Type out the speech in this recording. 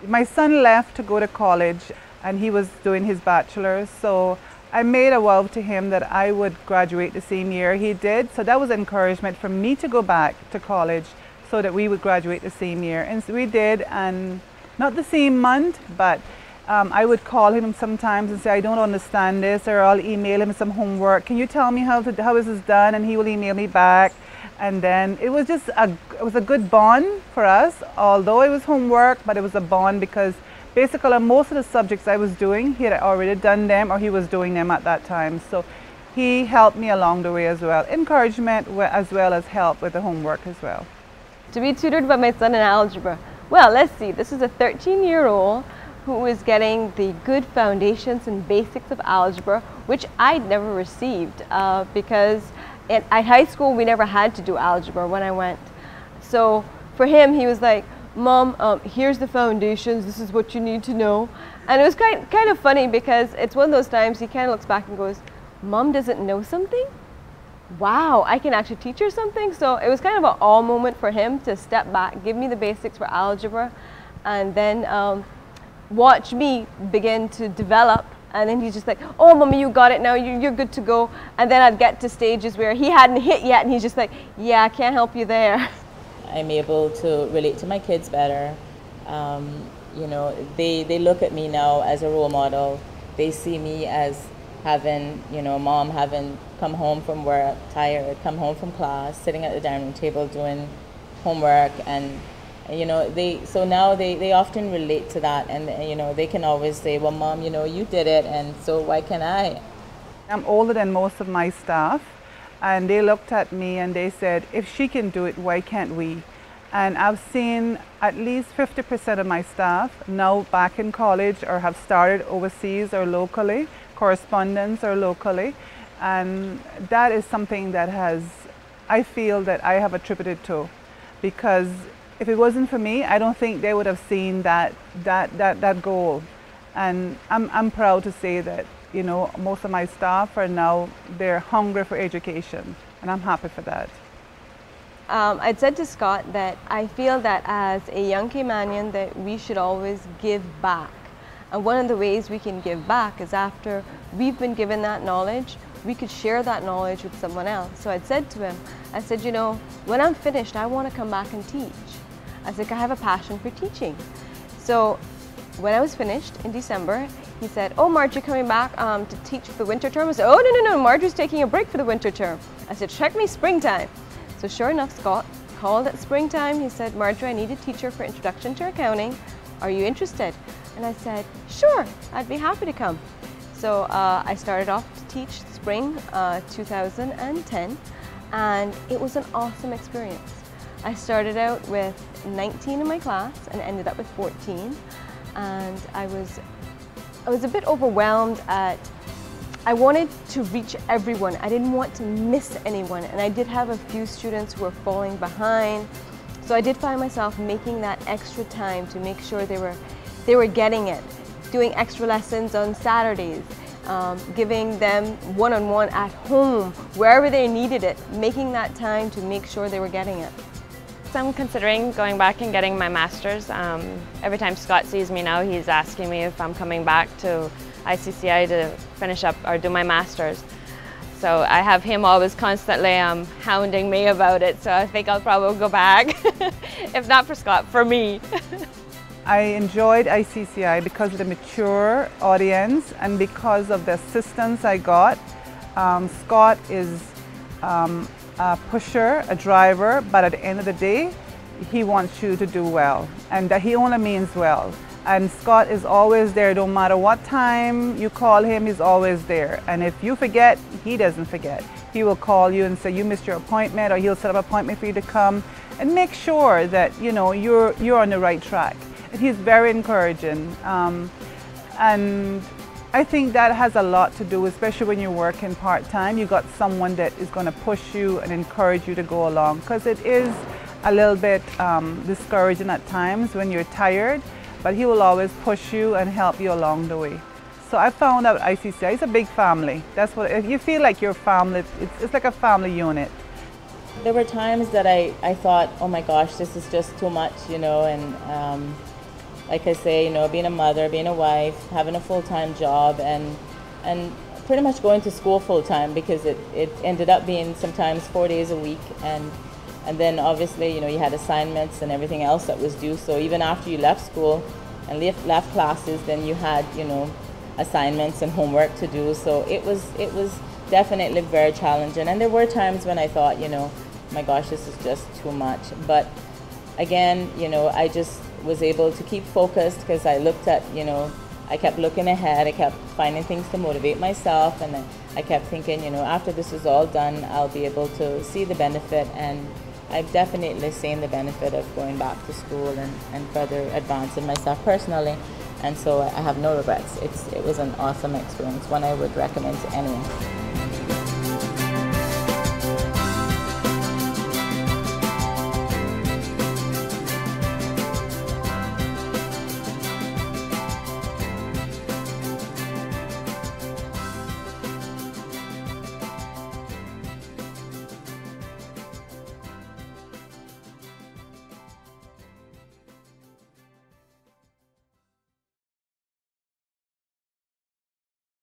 My son left to go to college and he was doing his bachelor's, so I made a vow to him that I would graduate the same year he did. So that was encouragement for me to go back to college so that we would graduate the same year. And so we did, and not the same month, but I would call him sometimes and say, I don't understand this, or I'll email him some homework. Can you tell me how is this done? And he will email me back. And then it was just it was a good bond for us, although it was homework, but it was a bond because basically most of the subjects I was doing, he had already done them or he was doing them at that time. So he helped me along the way as well. Encouragement as well as help with the homework as well. To be tutored by my son in algebra. Well, let's see, this is a 13-year-old who is getting the good foundations and basics of algebra, which I'd never received because at high school we never had to do algebra when I went. So for him, he was like, Mom, here's the foundations, this is what you need to know. And it was kind of funny because it's one of those times he kind of looks back and goes, Mom doesn't know something? Wow, I can actually teach her something. So it was kind of an awe moment for him to step back, give me the basics for algebra, and then watch me begin to develop. And then he's just like, oh, Mommy, you got it now, you're good to go. And then I'd get to stages where he hadn't hit yet and he's just like, yeah, I can't help you there. I'm able to relate to my kids better. You know, they look at me now as a role model. They see me as having, you know, Mom having come home from work, tired, come home from class, sitting at the dining room table doing homework, and you know, so now they often relate to that, and you know, they can always say, well, Mom, you know, you did it, and so why can't I? I'm older than most of my staff, and they looked at me and they said, if she can do it, why can't we? And I've seen at least 50% of my staff now back in college or have started overseas or locally, correspondence or locally, and that is something that I feel that I have attributed to, because if it wasn't for me, I don't think they would have seen that goal. And I'm proud to say that, you know, most of my staff are now, they're hungry for education, and I'm happy for that. I'd said to Scott that I feel that as a young Caymanian that we should always give back. And one of the ways we can give back is after we've been given that knowledge, we could share that knowledge with someone else. So I'd said to him, I said, you know, when I'm finished, I want to come back and teach. I said, I have a passion for teaching. So when I was finished in December, he said, oh, Marge, you're coming back to teach for the winter term? I said, oh, no, Marjorie's taking a break for the winter term. I said, check me springtime. So sure enough, Scott called at springtime. He said, Marjorie, I need a teacher for Introduction to Accounting. Are you interested? And I said, sure, I'd be happy to come. So I started off to teach spring 2010, and it was an awesome experience. I started out with 19 in my class and ended up with 14, and I was a bit overwhelmed I wanted to reach everyone. I didn't want to miss anyone, and I did have a few students who were falling behind. So I did find myself making that extra time to make sure they were getting it, doing extra lessons on Saturdays, giving them one-on-one at home, wherever they needed it, making that time to make sure they were getting it. I'm considering going back and getting my master's. Every time Scott sees me now, he's asking me if I'm coming back to ICCI to finish up or do my master's. So I have him always constantly hounding me about it, so I think I'll probably go back. If not for Scott, for me. I enjoyed ICCI because of the mature audience and because of the assistance I got. Scott is a pusher, a driver, but at the end of the day, he wants you to do well, and that he only means well. And Scott is always there, no matter what time you call him, he's always there. And if you forget, he doesn't forget. He will call you and say you missed your appointment, or he'll set up an appointment for you to come and make sure that, you know, you're on the right track. And he's very encouraging. And I think that has a lot to do, especially when you're working part-time. You got someone that is going to push you and encourage you to go along, because it is a little bit discouraging at times when you're tired, but he will always push you and help you along the way. So I found out ICCI is a big family. That's what, if you feel like you're family, it's like a family unit. There were times that I thought, oh my gosh, this is just too much, you know, and like I say, you know, being a mother, being a wife, having a full-time job, and pretty much going to school full-time, because it ended up being sometimes 4 days a week, and then obviously, you know, you had assignments and everything else that was due. So even after you left school and left classes, then you had, you know, assignments and homework to do. So it was definitely very challenging. And there were times when I thought, you know, my gosh, this is just too much. But again, you know, I just was able to keep focused, because I looked at, you know, I kept looking ahead, I kept finding things to motivate myself, and I kept thinking, you know, after this is all done, I'll be able to see the benefit, and I've definitely seen the benefit of going back to school and further advancing myself personally, and so I have no regrets. It was an awesome experience, one I would recommend to anyone.